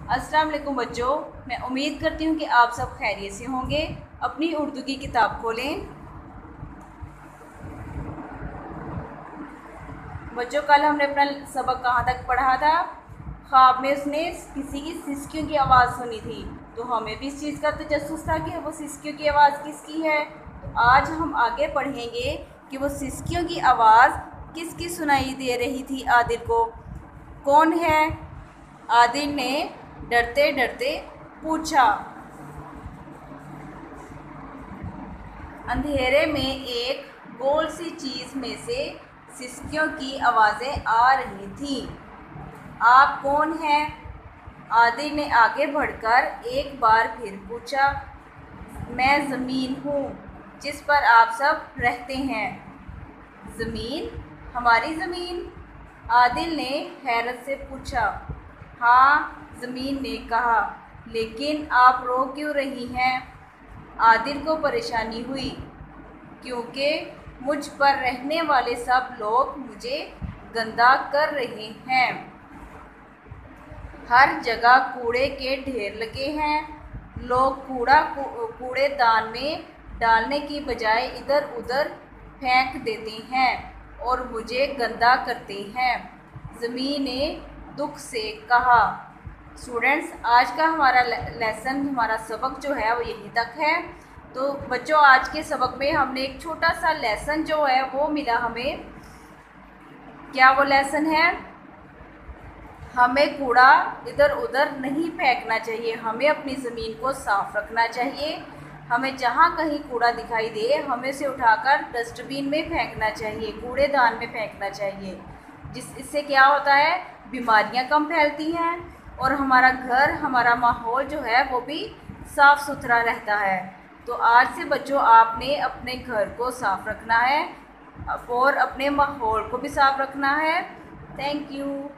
अस्सलाम वालेकुम बच्चों, मैं उम्मीद करती हूँ कि आप सब खैरियत से होंगे। अपनी उर्दू की किताब खोलें। बच्चों, कल हमने अपना सबक कहाँ तक पढ़ा था? ख्वाब में उसने किसी की सिसकियों की आवाज़ सुनी थी, तो हमें भी इस चीज़ का तजस्सुस था कि वो सिसकियों की आवाज़ किसकी है। तो आज हम आगे पढ़ेंगे कि वो सिसकियों की आवाज़ किसकी सुनाई दे रही थी आदिल को। कौन है? आदिल ने डरते डरते पूछा। अंधेरे में एक गोल सी चीज़ में से सिसकियों की आवाज़ें आ रही थीं। आप कौन हैं? आदिल ने आगे बढ़कर एक बार फिर पूछा। मैं ज़मीन हूँ जिस पर आप सब रहते हैं। ज़मीन? हमारी ज़मीन? आदिल ने हैरत से पूछा। हाँ, ज़मीन ने कहा, लेकिन आप रो क्यों रही हैं? आदिल को परेशानी हुई, क्योंकि मुझ पर रहने वाले सब लोग मुझे गंदा कर रहे हैं। हर जगह कूड़े के ढेर लगे हैं। लोग कूड़ा कूड़ेदान में डालने की बजाय इधर उधर फेंक देते हैं और मुझे गंदा करते हैं। ज़मीन ने दुख से कहा। स्टूडेंट्स, आज का हमारा लेसन, हमारा सबक जो है वो यहीं तक है। तो बच्चों, आज के सबक में हमने एक छोटा सा लेसन जो है वो मिला हमें। क्या वो लेसन है? हमें कूड़ा इधर उधर नहीं फेंकना चाहिए, हमें अपनी ज़मीन को साफ़ रखना चाहिए। हमें जहाँ कहीं कूड़ा दिखाई दे हमें उसे उठाकर डस्टबिन में फेंकना चाहिए, कूड़ेदान में फेंकना चाहिए। इससे क्या होता है? बीमारियाँ कम फैलती हैं और हमारा घर, हमारा माहौल जो है वो भी साफ़ सुथरा रहता है। तो आज से बच्चों, आपने अपने घर को साफ़ रखना है और अपने माहौल को भी साफ़ रखना है। Thank you.